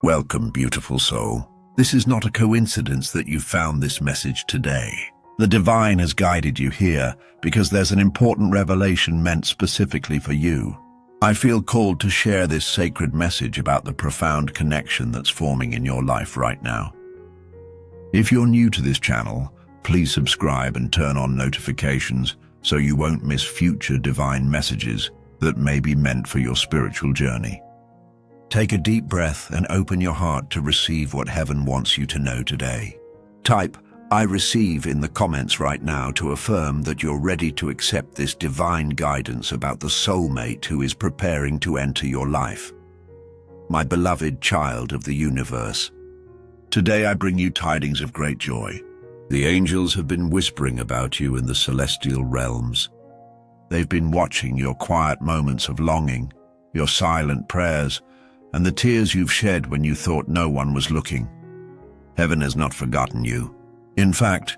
Welcome, beautiful soul. This is not a coincidence that you found this message today. The divine has guided you here because there's an important revelation meant specifically for you. I feel called to share this sacred message about the profound connection that's forming in your life right now. If you're new to this channel, please subscribe and turn on notifications so you won't miss future divine messages that may be meant for your spiritual journey. Take a deep breath and open your heart to receive what heaven wants you to know today. Type "I receive" in the comments right now to affirm that you're ready to accept this divine guidance about the soulmate who is preparing to enter your life. My beloved child of the universe, today I bring you tidings of great joy. The angels have been whispering about you in the celestial realms. They've been watching your quiet moments of longing, your silent prayers, and the tears you've shed when you thought no one was looking. Heaven has not forgotten you. In fact,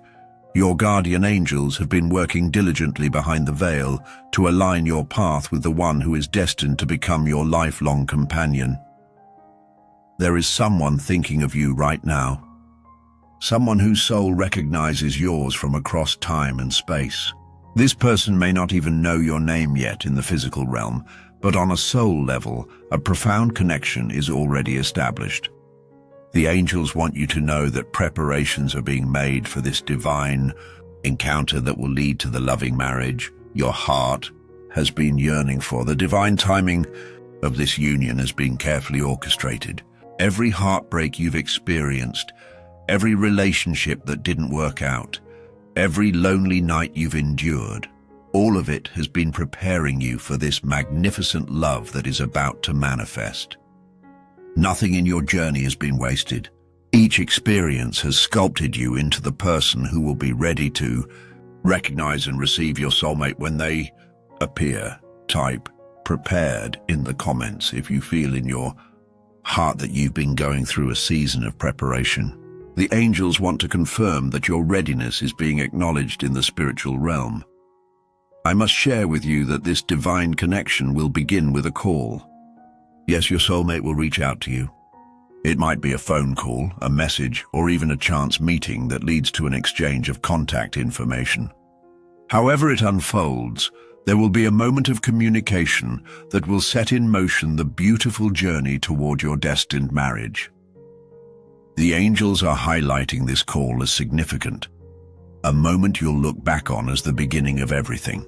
your guardian angels have been working diligently behind the veil to align your path with the one who is destined to become your lifelong companion. There is someone thinking of you right now, someone whose soul recognizes yours from across time and space. This person may not even know your name yet in the physical realm, but on a soul level, a profound connection is already established. The angels want you to know that preparations are being made for this divine encounter that will lead to the loving marriage your heart has been yearning for. The divine timing of this union has been carefully orchestrated. Every heartbreak you've experienced, every relationship that didn't work out, every lonely night you've endured, all of it has been preparing you for this magnificent love that is about to manifest. Nothing in your journey has been wasted. Each experience has sculpted you into the person who will be ready to recognize and receive your soulmate when they appear. Type "prepared" in the comments if you feel in your heart that you've been going through a season of preparation. The angels want to confirm that your readiness is being acknowledged in the spiritual realm. I must share with you that this divine connection will begin with a call. Yes, your soulmate will reach out to you. It might be a phone call, a message, or even a chance meeting that leads to an exchange of contact information. However it unfolds, there will be a moment of communication that will set in motion the beautiful journey toward your destined marriage. The angels are highlighting this call as significant, a moment you'll look back on as the beginning of everything.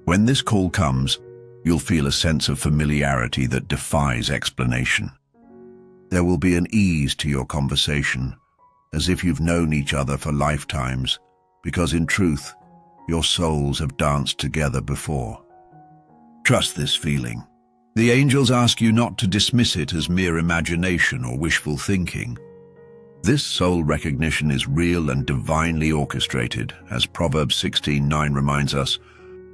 When this call comes, you'll feel a sense of familiarity that defies explanation. There will be an ease to your conversation, as if you've known each other for lifetimes, because in truth, your souls have danced together before. Trust this feeling. The angels ask you not to dismiss it as mere imagination or wishful thinking. This soul recognition is real and divinely orchestrated, as Proverbs 16:9 reminds us.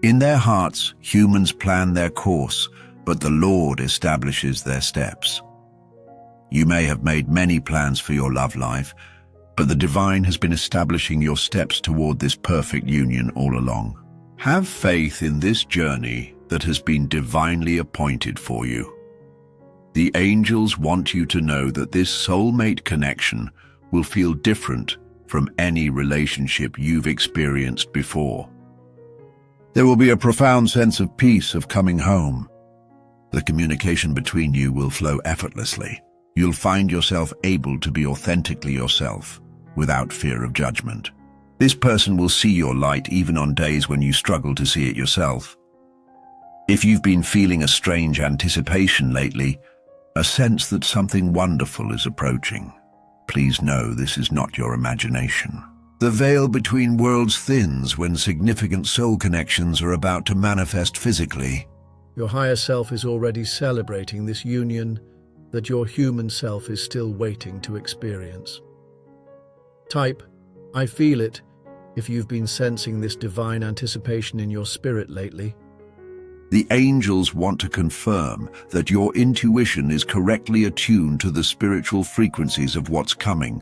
In their hearts, humans plan their course, but the Lord establishes their steps. You may have made many plans for your love life, but the divine has been establishing your steps toward this perfect union all along. Have faith in this journey that has been divinely appointed for you. The angels want you to know that this soulmate connection will feel different from any relationship you've experienced before. There will be a profound sense of peace of coming home. The communication between you will flow effortlessly. You'll find yourself able to be authentically yourself, without fear of judgment. This person will see your light even on days when you struggle to see it yourself. If you've been feeling a strange anticipation lately, a sense that something wonderful is approaching, please know this is not your imagination. The veil between worlds thins when significant soul connections are about to manifest physically. Your higher self is already celebrating this union that your human self is still waiting to experience. Type "I feel it" if you've been sensing this divine anticipation in your spirit lately. The angels want to confirm that your intuition is correctly attuned to the spiritual frequencies of what's coming.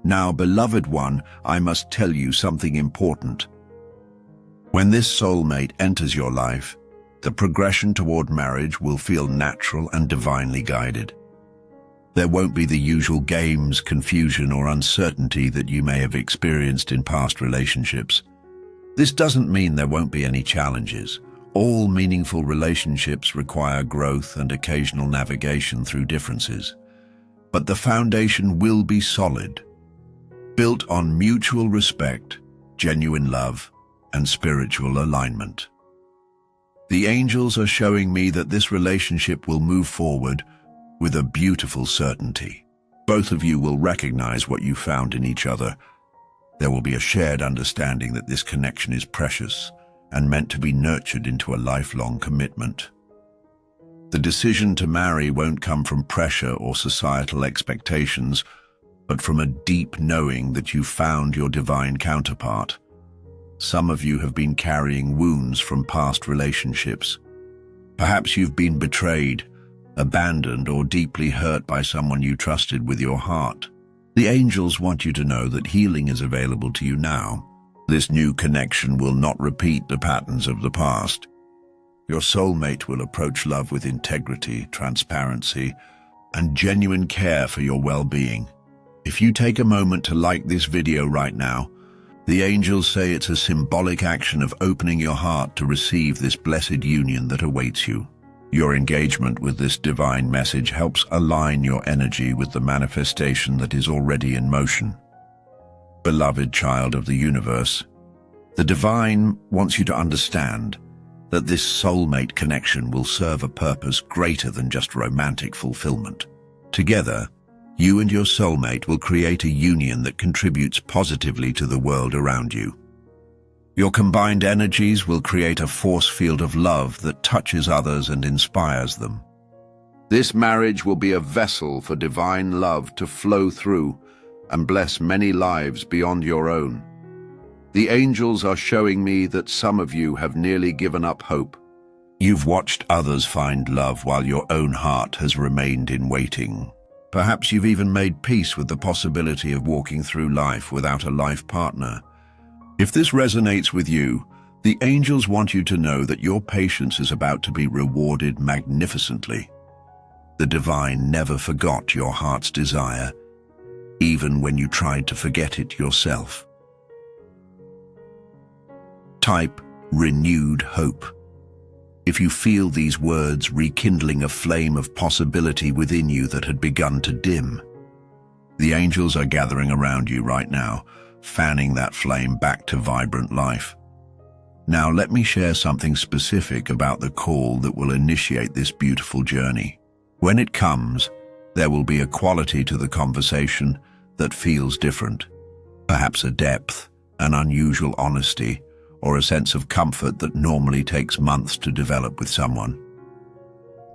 Now, beloved one, I must tell you something important. When this soulmate enters your life, the progression toward marriage will feel natural and divinely guided. There won't be the usual games, confusion, or uncertainty that you may have experienced in past relationships. This doesn't mean there won't be any challenges. All meaningful relationships require growth and occasional navigation through differences. But the foundation will be solid, built on mutual respect, genuine love, and spiritual alignment. The angels are showing me that this relationship will move forward with a beautiful certainty. Both of you will recognize what you found in each other. There will be a shared understanding that this connection is precious and meant to be nurtured into a lifelong commitment. The decision to marry won't come from pressure or societal expectations, but from a deep knowing that you found your divine counterpart. Some of you have been carrying wounds from past relationships. Perhaps you've been betrayed, abandoned, or deeply hurt by someone you trusted with your heart. The angels want you to know that healing is available to you now. This new connection will not repeat the patterns of the past. Your soulmate will approach love with integrity, transparency, and genuine care for your well-being. If you take a moment to like this video right now, the angels say it's a symbolic action of opening your heart to receive this blessed union that awaits you. Your engagement with this divine message helps align your energy with the manifestation that is already in motion. Beloved child of the universe, the divine wants you to understand that this soulmate connection will serve a purpose greater than just romantic fulfillment. Together, you and your soulmate will create a union that contributes positively to the world around you. Your combined energies will create a force field of love that touches others and inspires them. This marriage will be a vessel for divine love to flow through and bless many lives beyond your own. The angels are showing me that some of you have nearly given up hope. You've watched others find love while your own heart has remained in waiting. Perhaps you've even made peace with the possibility of walking through life without a life partner. If this resonates with you, the angels want you to know that your patience is about to be rewarded magnificently. The divine never forgot your heart's desire, even when you tried to forget it yourself. Type renewed hope. If you feel these words rekindling a flame of possibility within you that had begun to dim, the angels are gathering around you right now, fanning that flame back to vibrant life. Now let me share something specific about the call that will initiate this beautiful journey. When it comes, there will be a quality to the conversation that feels different. Perhaps a depth, an unusual honesty, or a sense of comfort that normally takes months to develop with someone.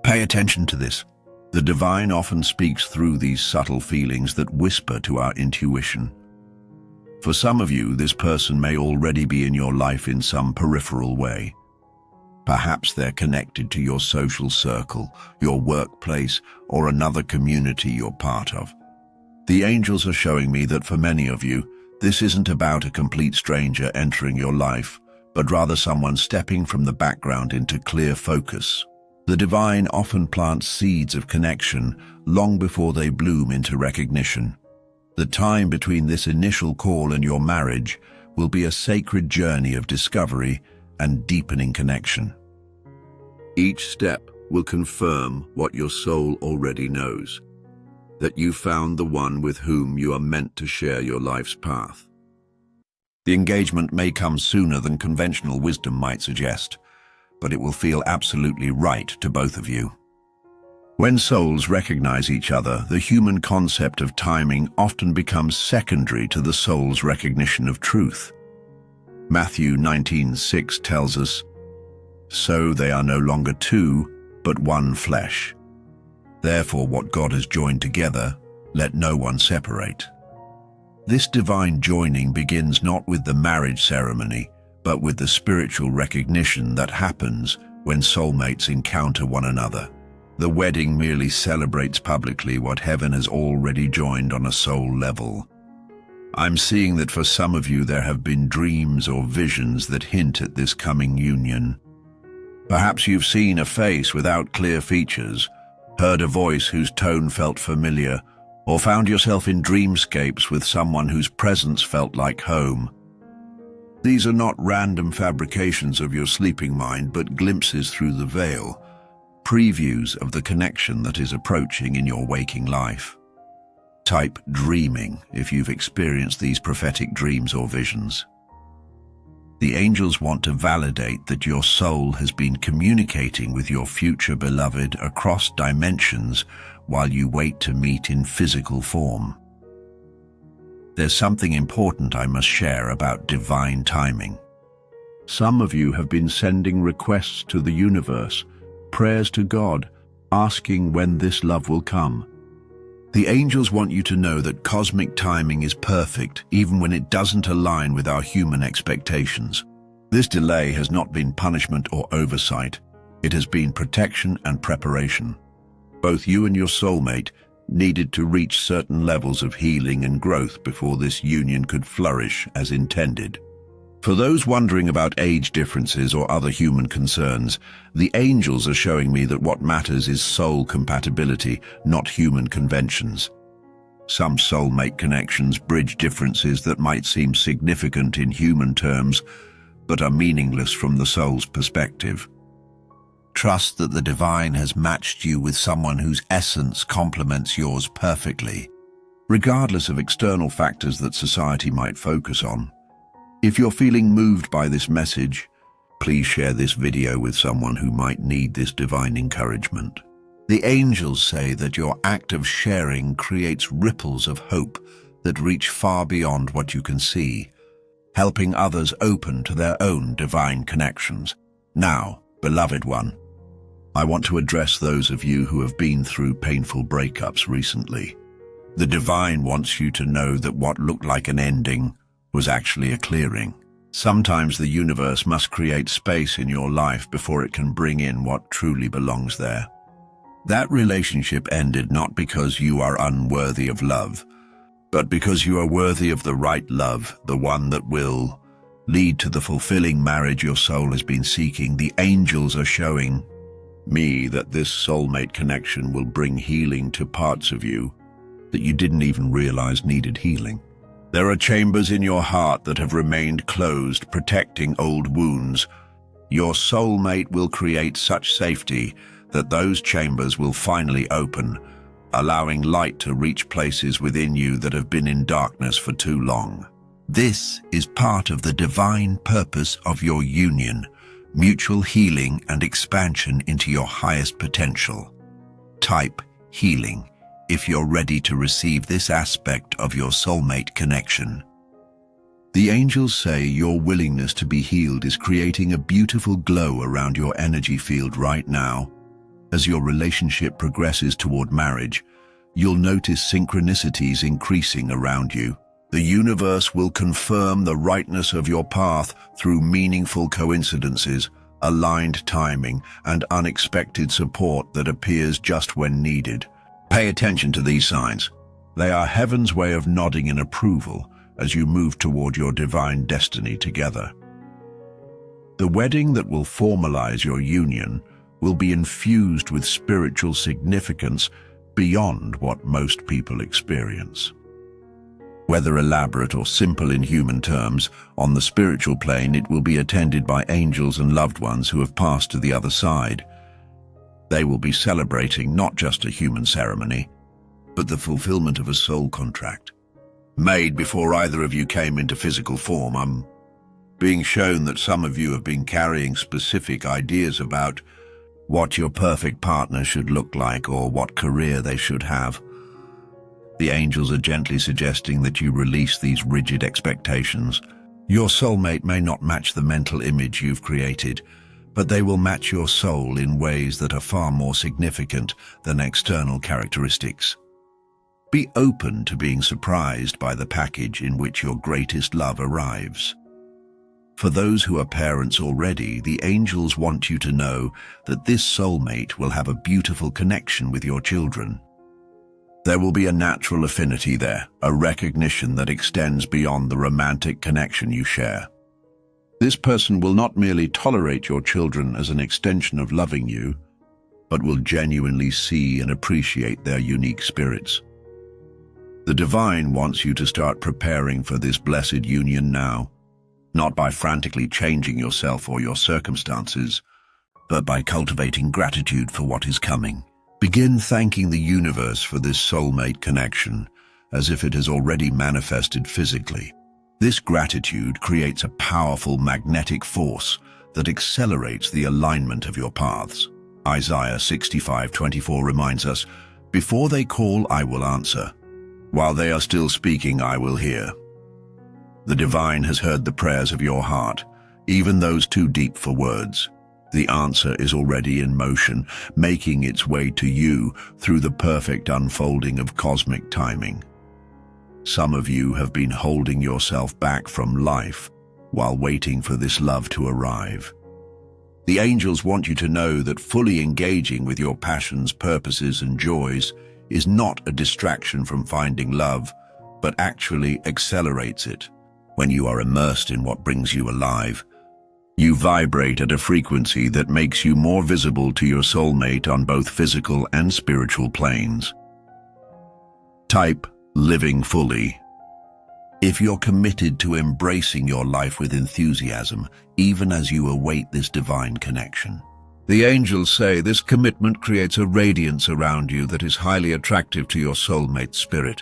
Pay attention to this. The divine often speaks through these subtle feelings that whisper to our intuition. For some of you, this person may already be in your life in some peripheral way. Perhaps they're connected to your social circle, your workplace, or another community you're part of. The angels are showing me that for many of you, this isn't about a complete stranger entering your life, but rather someone stepping from the background into clear focus. The divine often plants seeds of connection long before they bloom into recognition. The time between this initial call and your marriage will be a sacred journey of discovery and deepening connection. Each step will confirm what your soul already knows, that you found the one with whom you are meant to share your life's path. The engagement may come sooner than conventional wisdom might suggest, but it will feel absolutely right to both of you. When souls recognize each other, the human concept of timing often becomes secondary to the soul's recognition of truth. Matthew 19:6 tells us, "So they are no longer two, but one flesh. Therefore what God has joined together, let no one separate." This divine joining begins not with the marriage ceremony, but with the spiritual recognition that happens when soulmates encounter one another. The wedding merely celebrates publicly what heaven has already joined on a soul level. I'm seeing that for some of you there have been dreams or visions that hint at this coming union. Perhaps you've seen a face without clear features, heard a voice whose tone felt familiar, or found yourself in dreamscapes with someone whose presence felt like home. These are not random fabrications of your sleeping mind, but glimpses through the veil, previews of the connection that is approaching in your waking life. Type dreaming if you've experienced these prophetic dreams or visions. The angels want to validate that your soul has been communicating with your future beloved across dimensions while you wait to meet in physical form. There's something important I must share about divine timing. Some of you have been sending requests to the universe, prayers to God, asking when this love will come. The angels want you to know that cosmic timing is perfect, even when it doesn't align with our human expectations. This delay has not been punishment or oversight. It has been protection and preparation. Both you and your soulmate needed to reach certain levels of healing and growth before this union could flourish as intended. For those wondering about age differences or other human concerns, the angels are showing me that what matters is soul compatibility, not human conventions. Some soulmate connections bridge differences that might seem significant in human terms, but are meaningless from the soul's perspective. Trust that the divine has matched you with someone whose essence complements yours perfectly, regardless of external factors that society might focus on. If you're feeling moved by this message, please share this video with someone who might need this divine encouragement. The angels say that your act of sharing creates ripples of hope that reach far beyond what you can see, helping others open to their own divine connections. Now, beloved one, I want to address those of you who have been through painful breakups recently. The divine wants you to know that what looked like an ending was actually a clearing. Sometimes the universe must create space in your life before it can bring in what truly belongs there. That relationship ended not because you are unworthy of love, but because you are worthy of the right love, the one that will lead to the fulfilling marriage your soul has been seeking. The angels are showing me that this soulmate connection will bring healing to parts of you that you didn't even realize needed healing. There are chambers in your heart that have remained closed, protecting old wounds. Your soulmate will create such safety that those chambers will finally open, allowing light to reach places within you that have been in darkness for too long. This is part of the divine purpose of your union, mutual healing and expansion into your highest potential. Type healing if you're ready to receive this aspect of your soulmate connection. The angels say your willingness to be healed is creating a beautiful glow around your energy field right now. As your relationship progresses toward marriage, you'll notice synchronicities increasing around you. The universe will confirm the rightness of your path through meaningful coincidences, aligned timing, and unexpected support that appears just when needed. Pay attention to these signs. They are heaven's way of nodding in approval as you move toward your divine destiny together. The wedding that will formalize your union will be infused with spiritual significance beyond what most people experience. Whether elaborate or simple in human terms, on the spiritual plane it will be attended by angels and loved ones who have passed to the other side. They will be celebrating not just a human ceremony, but the fulfillment of a soul contract. Made before either of you came into physical form, I'm being shown that some of you have been carrying specific ideas about what your perfect partner should look like or what career they should have. The angels are gently suggesting that you release these rigid expectations. Your soulmate may not match the mental image you've created, but they will match your soul in ways that are far more significant than external characteristics. Be open to being surprised by the package in which your greatest love arrives. For those who are parents already, the angels want you to know that this soulmate will have a beautiful connection with your children. There will be a natural affinity there, a recognition that extends beyond the romantic connection you share. This person will not merely tolerate your children as an extension of loving you, but will genuinely see and appreciate their unique spirits. The divine wants you to start preparing for this blessed union now, not by frantically changing yourself or your circumstances, but by cultivating gratitude for what is coming. Begin thanking the universe for this soulmate connection, as if it has already manifested physically. This gratitude creates a powerful magnetic force that accelerates the alignment of your paths. Isaiah 65:24 reminds us, "Before they call, I will answer. While they are still speaking, I will hear." The divine has heard the prayers of your heart, even those too deep for words. The answer is already in motion, making its way to you through the perfect unfolding of cosmic timing. Some of you have been holding yourself back from life while waiting for this love to arrive. The angels want you to know that fully engaging with your passions, purposes, and joys is not a distraction from finding love, but actually accelerates it. When you are immersed in what brings you alive, you vibrate at a frequency that makes you more visible to your soulmate on both physical and spiritual planes. Type living fully. If you're committed to embracing your life with enthusiasm, even as you await this divine connection. The angels say this commitment creates a radiance around you that is highly attractive to your soulmate spirit.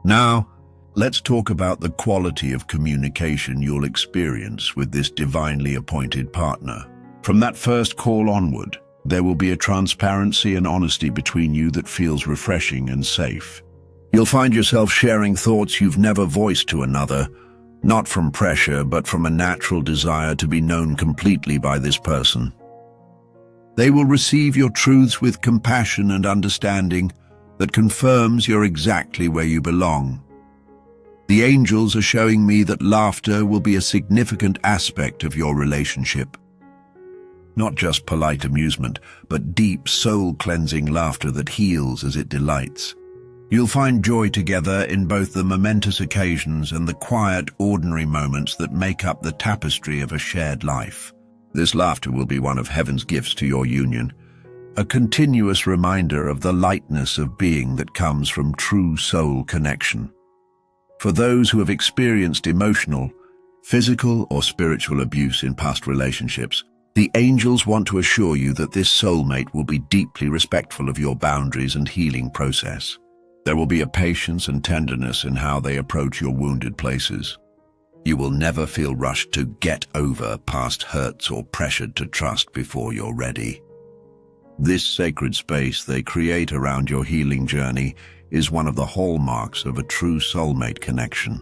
Now, let's talk about the quality of communication you'll experience with this divinely appointed partner. From that first call onward, there will be a transparency and honesty between you that feels refreshing and safe. You'll find yourself sharing thoughts you've never voiced to another, not from pressure, but from a natural desire to be known completely by this person. They will receive your truths with compassion and understanding that confirms you're exactly where you belong. The angels are showing me that laughter will be a significant aspect of your relationship. Not just polite amusement, but deep, soul-cleansing laughter that heals as it delights. You'll find joy together in both the momentous occasions and the quiet, ordinary moments that make up the tapestry of a shared life. This laughter will be one of heaven's gifts to your union, a continuous reminder of the lightness of being that comes from true soul connection. For those who have experienced emotional, physical, or spiritual abuse in past relationships, the angels want to assure you that this soulmate will be deeply respectful of your boundaries and healing process. There will be a patience and tenderness in how they approach your wounded places. You will never feel rushed to get over past hurts or pressured to trust before you're ready. This sacred space they create around your healing journey is one of the hallmarks of a true soulmate connection.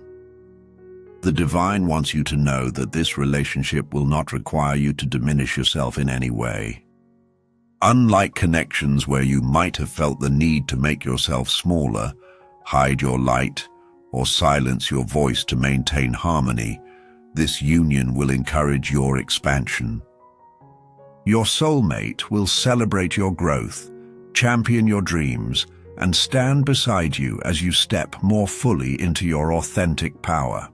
The divine wants you to know that this relationship will not require you to diminish yourself in any way. Unlike connections where you might have felt the need to make yourself smaller, hide your light, or silence your voice to maintain harmony, this union will encourage your expansion. Your soulmate will celebrate your growth, champion your dreams, and stand beside you as you step more fully into your authentic power.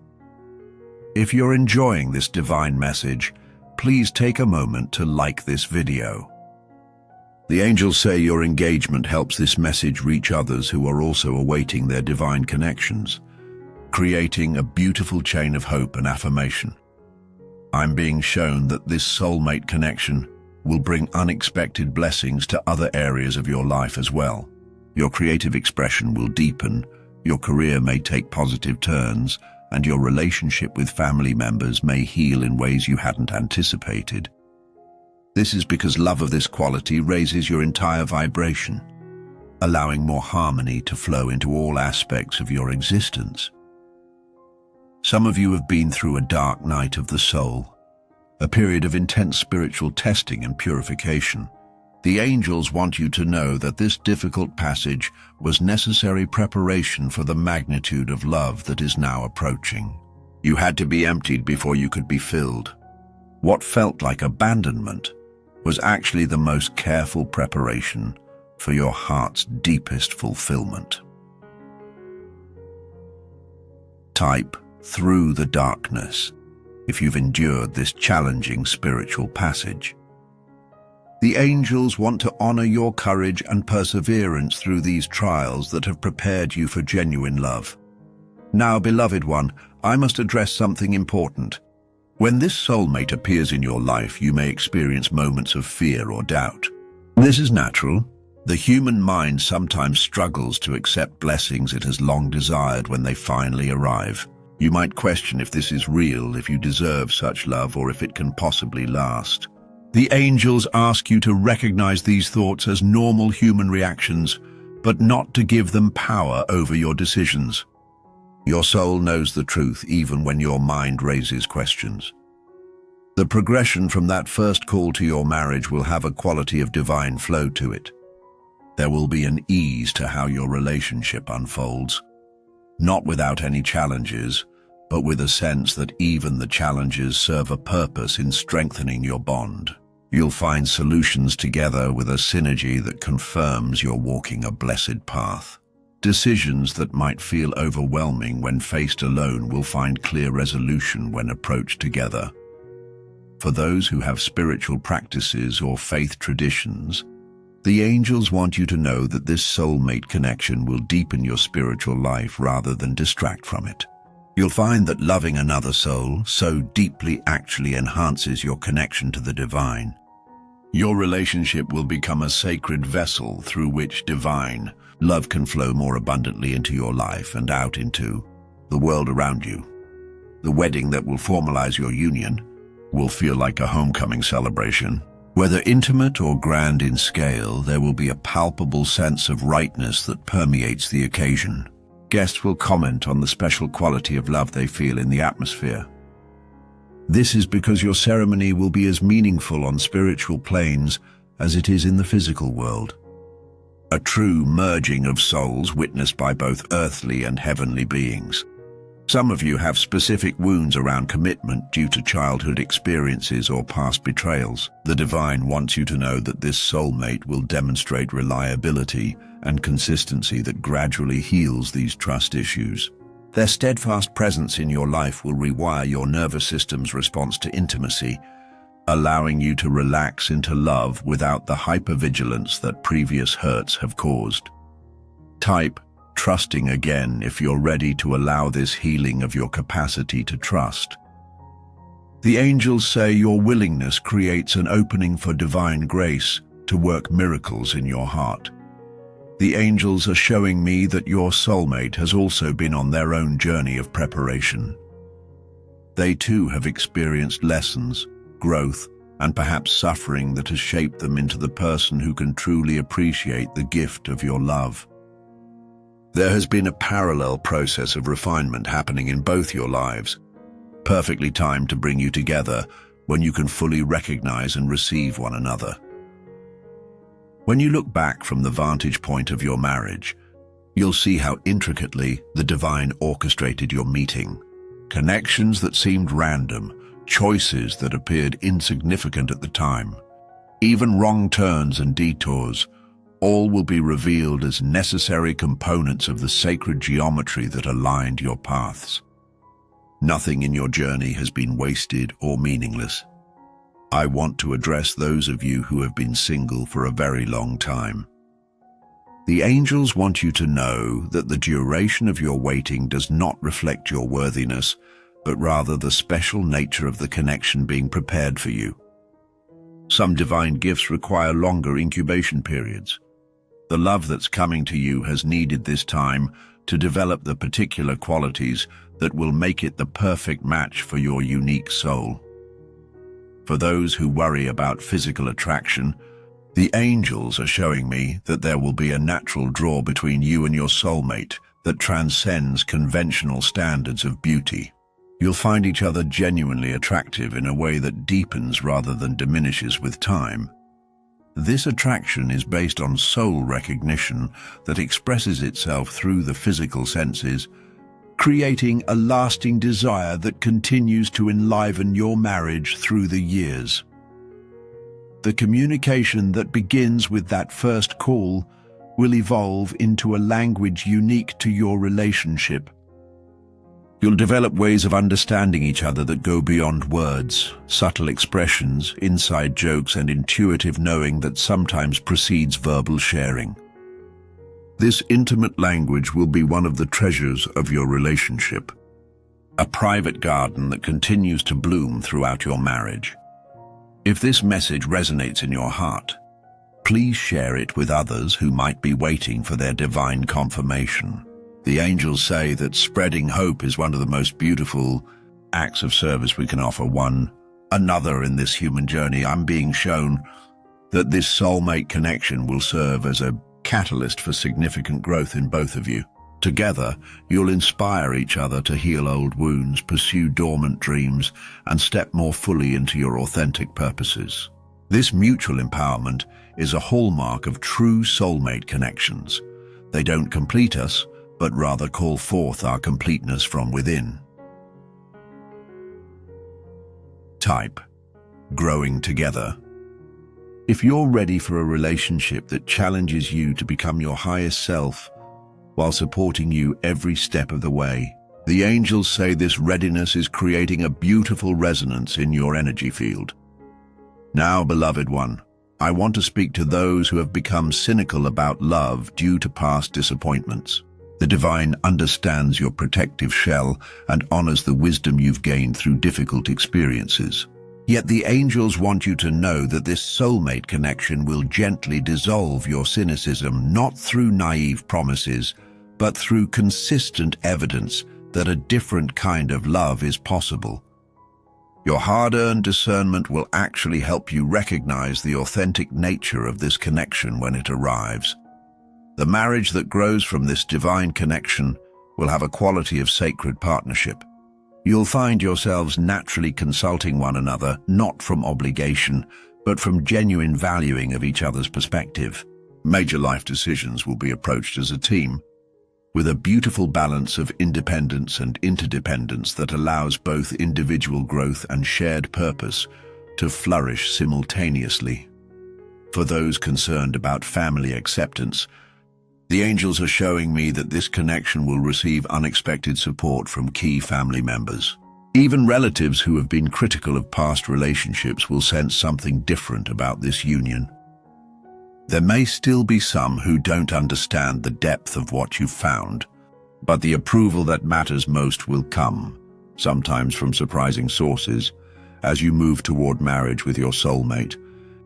If you're enjoying this divine message, please take a moment to like this video. The angels say your engagement helps this message reach others who are also awaiting their divine connections, creating a beautiful chain of hope and affirmation. I'm being shown that this soulmate connection will bring unexpected blessings to other areas of your life as well. Your creative expression will deepen, your career may take positive turns, and your relationship with family members may heal in ways you hadn't anticipated. This is because love of this quality raises your entire vibration, allowing more harmony to flow into all aspects of your existence. Some of you have been through a dark night of the soul, a period of intense spiritual testing and purification. The angels want you to know that this difficult passage was necessary preparation for the magnitude of love that is now approaching. You had to be emptied before you could be filled. What felt like abandonment was actually the most careful preparation for your heart's deepest fulfillment. Type through the darkness if you've endured this challenging spiritual passage. The angels want to honor your courage and perseverance through these trials that have prepared you for genuine love. Now, beloved one, I must address something important. When this soulmate appears in your life, you may experience moments of fear or doubt. This is natural. The human mind sometimes struggles to accept blessings it has long desired when they finally arrive. You might question if this is real, if you deserve such love, or if it can possibly last. The angels ask you to recognize these thoughts as normal human reactions, but not to give them power over your decisions. Your soul knows the truth even when your mind raises questions. The progression from that first call to your marriage will have a quality of divine flow to it. There will be an ease to how your relationship unfolds, not without any challenges, but with a sense that even the challenges serve a purpose in strengthening your bond. You'll find solutions together with a synergy that confirms you're walking a blessed path. Decisions that might feel overwhelming when faced alone will find clear resolution when approached together. For those who have spiritual practices or faith traditions, the angels want you to know that this soulmate connection will deepen your spiritual life rather than distract from it. You'll find that loving another soul so deeply actually enhances your connection to the divine. Your relationship will become a sacred vessel through which divine love can flow more abundantly into your life and out into the world around you. The wedding that will formalize your union will feel like a homecoming celebration. Whether intimate or grand in scale, there will be a palpable sense of rightness that permeates the occasion. Guests will comment on the special quality of love they feel in the atmosphere. This is because your ceremony will be as meaningful on spiritual planes as it is in the physical world. A true merging of souls witnessed by both earthly and heavenly beings. Some of you have specific wounds around commitment due to childhood experiences or past betrayals. The divine wants you to know that this soulmate will demonstrate reliability and consistency that gradually heals these trust issues. Their steadfast presence in your life will rewire your nervous system's response to intimacy, allowing you to relax into love without the hypervigilance that previous hurts have caused. Type trusting again if you're ready to allow this healing of your capacity to trust. The angels say your willingness creates an opening for divine grace to work miracles in your heart. The angels are showing me that your soulmate has also been on their own journey of preparation. They too have experienced lessons, growth, and perhaps suffering that has shaped them into the person who can truly appreciate the gift of your love. There has been a parallel process of refinement happening in both your lives, perfectly timed to bring you together when you can fully recognize and receive one another. When you look back from the vantage point of your marriage, you'll see how intricately the divine orchestrated your meeting. Connections that seemed random, choices that appeared insignificant at the time, even wrong turns and detours, all will be revealed as necessary components of the sacred geometry that aligned your paths. Nothing in your journey has been wasted or meaningless. I want to address those of you who have been single for a very long time. The angels want you to know that the duration of your waiting does not reflect your worthiness, but rather the special nature of the connection being prepared for you. Some divine gifts require longer incubation periods. The love that's coming to you has needed this time to develop the particular qualities that will make it the perfect match for your unique soul. For those who worry about physical attraction, the angels are showing me that there will be a natural draw between you and your soulmate that transcends conventional standards of beauty. You'll find each other genuinely attractive in a way that deepens rather than diminishes with time. This attraction is based on soul recognition that expresses itself through the physical senses, creating a lasting desire that continues to enliven your marriage through the years. The communication that begins with that first call will evolve into a language unique to your relationship. You'll develop ways of understanding each other that go beyond words, subtle expressions, inside jokes, and intuitive knowing that sometimes precedes verbal sharing. This intimate language will be one of the treasures of your relationship, a private garden that continues to bloom throughout your marriage. If this message resonates in your heart, please share it with others who might be waiting for their divine confirmation. The angels say that spreading hope is one of the most beautiful acts of service we can offer one another in this human journey. I'm being shown that this soulmate connection will serve as a catalyst for significant growth in both of you. Together, you'll inspire each other to heal old wounds, pursue dormant dreams, and step more fully into your authentic purposes. This mutual empowerment is a hallmark of true soulmate connections. They don't complete us, but rather call forth our completeness from within. Type: growing together. If you're ready for a relationship that challenges you to become your highest self while supporting you every step of the way, the angels say this readiness is creating a beautiful resonance in your energy field. Now, beloved one, I want to speak to those who have become cynical about love due to past disappointments. The divine understands your protective shell and honors the wisdom you've gained through difficult experiences. Yet the angels want you to know that this soulmate connection will gently dissolve your cynicism, not through naive promises, but through consistent evidence that a different kind of love is possible. Your hard-earned discernment will actually help you recognize the authentic nature of this connection when it arrives. The marriage that grows from this divine connection will have a quality of sacred partnership. You'll find yourselves naturally consulting one another, not from obligation, but from genuine valuing of each other's perspective. Major life decisions will be approached as a team, with a beautiful balance of independence and interdependence that allows both individual growth and shared purpose to flourish simultaneously. For those concerned about family acceptance, the angels are showing me that this connection will receive unexpected support from key family members. Even relatives who have been critical of past relationships will sense something different about this union. There may still be some who don't understand the depth of what you've found, but the approval that matters most will come, sometimes from surprising sources. As you move toward marriage with your soulmate,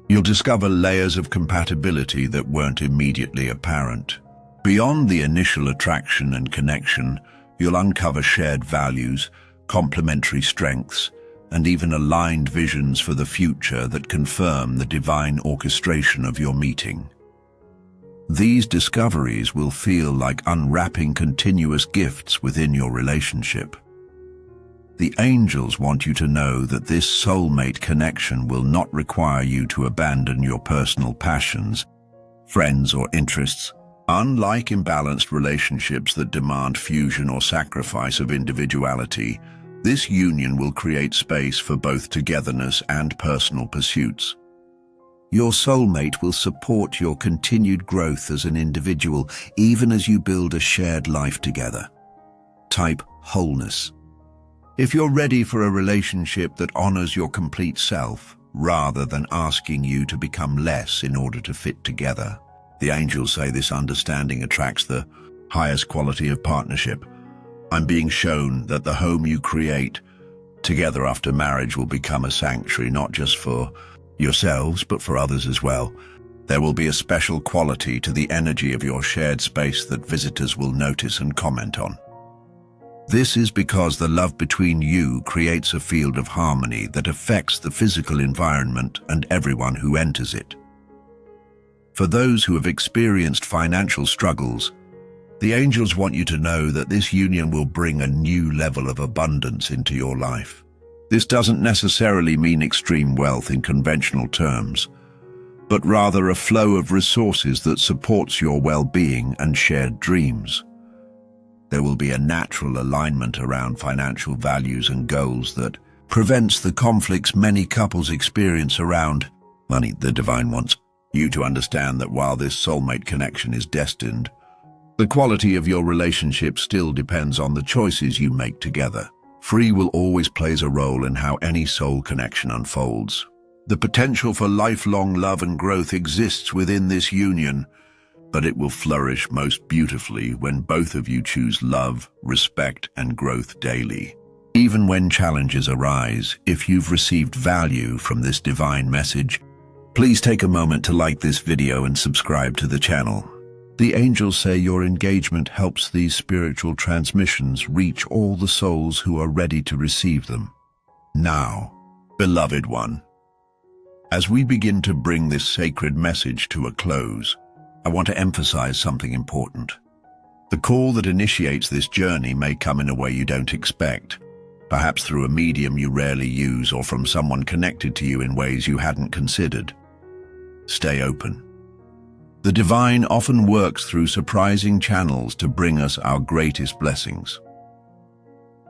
you'll discover layers of compatibility that weren't immediately apparent. Beyond the initial attraction and connection, you'll uncover shared values, complementary strengths, and even aligned visions for the future that confirm the divine orchestration of your meeting. These discoveries will feel like unwrapping continuous gifts within your relationship. The angels want you to know that this soulmate connection will not require you to abandon your personal passions, friends, or interests. Unlike imbalanced relationships that demand fusion or sacrifice of individuality, this union will create space for both togetherness and personal pursuits. Your soulmate will support your continued growth as an individual, even as you build a shared life together. Type: wholeness. If you're ready for a relationship that honors your complete self, rather than asking you to become less in order to fit together, the angels say this understanding attracts the highest quality of partnership. I'm being shown that the home you create together after marriage will become a sanctuary not just for yourselves, but for others as well. There will be a special quality to the energy of your shared space that visitors will notice and comment on. This is because the love between you creates a field of harmony that affects the physical environment and everyone who enters it. For those who have experienced financial struggles, the angels want you to know that this union will bring a new level of abundance into your life. This doesn't necessarily mean extreme wealth in conventional terms, but rather a flow of resources that supports your well-being and shared dreams. There will be a natural alignment around financial values and goals that prevents the conflicts many couples experience around money. The divine wants you to understand that while this soulmate connection is destined The quality of your relationship still depends on the choices you make together. Free will always plays a role in how any soul connection unfolds. The potential for lifelong love and growth exists within this union, but it will flourish most beautifully when both of you choose love, respect, and growth daily. Even when challenges arise, if you've received value from this divine message, please take a moment to like this video and subscribe to the channel. The angels say your engagement helps these spiritual transmissions reach all the souls who are ready to receive them. Now, beloved one, as we begin to bring this sacred message to a close, I want to emphasize something important. The call that initiates this journey may come in a way you don't expect, perhaps through a medium you rarely use or from someone connected to you in ways you hadn't considered. Stay open. The divine often works through surprising channels to bring us our greatest blessings.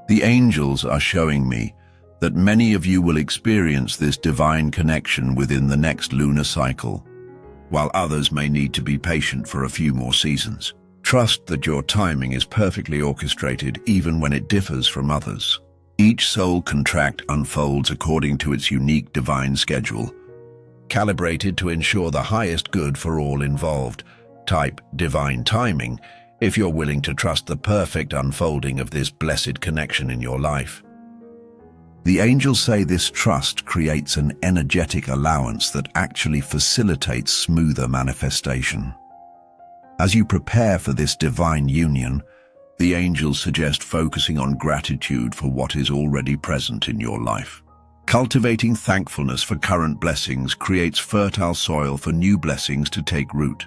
The angels are showing me that many of you will experience this divine connection within the next lunar cycle, while others may need to be patient for a few more seasons. Trust that your timing is perfectly orchestrated even when it differs from others. Each soul contract unfolds according to its unique divine schedule, calibrated to ensure the highest good for all involved. Type divine timing if you're willing to trust the perfect unfolding of this blessed connection in your life. The angels say this trust creates an energetic allowance that actually facilitates smoother manifestation. As you prepare for this divine union, the angels suggest focusing on gratitude for what is already present in your life. Cultivating thankfulness for current blessings creates fertile soil for new blessings to take root.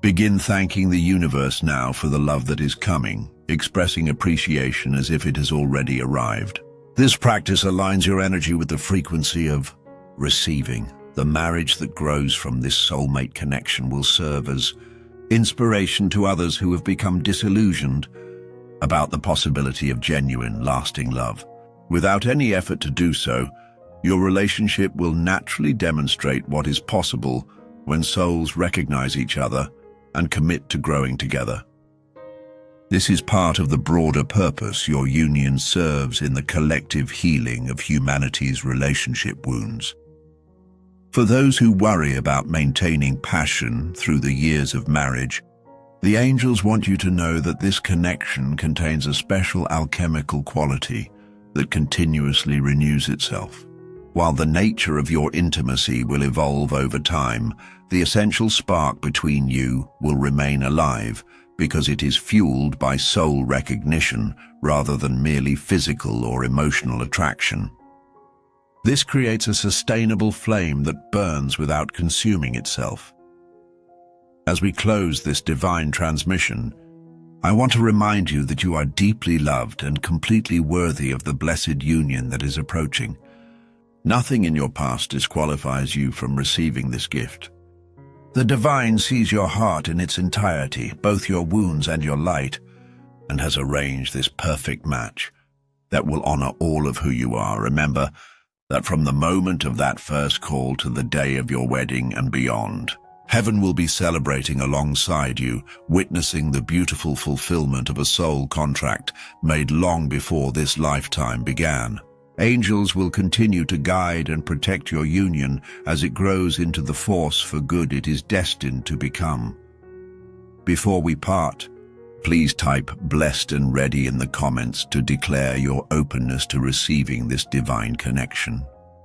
Begin thanking the universe now for the love that is coming, expressing appreciation as if it has already arrived. This practice aligns your energy with the frequency of receiving. The marriage that grows from this soulmate connection will serve as inspiration to others who have become disillusioned about the possibility of genuine, lasting love. Without any effort to do so, your relationship will naturally demonstrate what is possible when souls recognize each other and commit to growing together. This is part of the broader purpose your union serves in the collective healing of humanity's relationship wounds. For those who worry about maintaining passion through the years of marriage, the angels want you to know that this connection contains a special alchemical quality that continuously renews itself. While the nature of your intimacy will evolve over time, the essential spark between you will remain alive because it is fueled by soul recognition rather than merely physical or emotional attraction. This creates a sustainable flame that burns without consuming itself. As we close this divine transmission, I want to remind you that you are deeply loved and completely worthy of the blessed union that is approaching. Nothing in your past disqualifies you from receiving this gift. The divine sees your heart in its entirety, both your wounds and your light, and has arranged this perfect match that will honor all of who you are. Remember that from the moment of that first call to the day of your wedding and beyond, heaven will be celebrating alongside you, witnessing the beautiful fulfillment of a soul contract made long before this lifetime began. Angels will continue to guide and protect your union as it grows into the force for good it is destined to become. Before we part, please type "blessed and ready" in the comments to declare your openness to receiving this divine connection.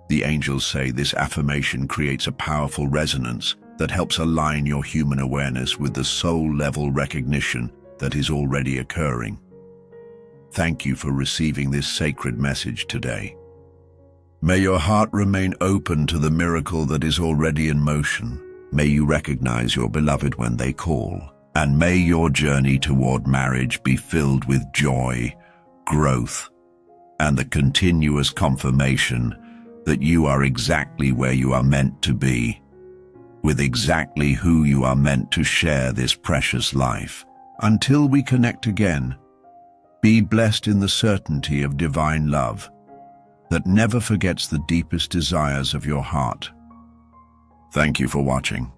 The angels say this affirmation creates a powerful resonance that helps align your human awareness with the soul-level recognition that is already occurring. Thank you for receiving this sacred message today. May your heart remain open to the miracle that is already in motion. May you recognize your beloved when they call, and may your journey toward marriage be filled with joy, growth, and the continuous confirmation that you are exactly where you are meant to be, with exactly who you are meant to share this precious life. Until we connect again, be blessed in the certainty of divine love that never forgets the deepest desires of your heart. Thank you for watching.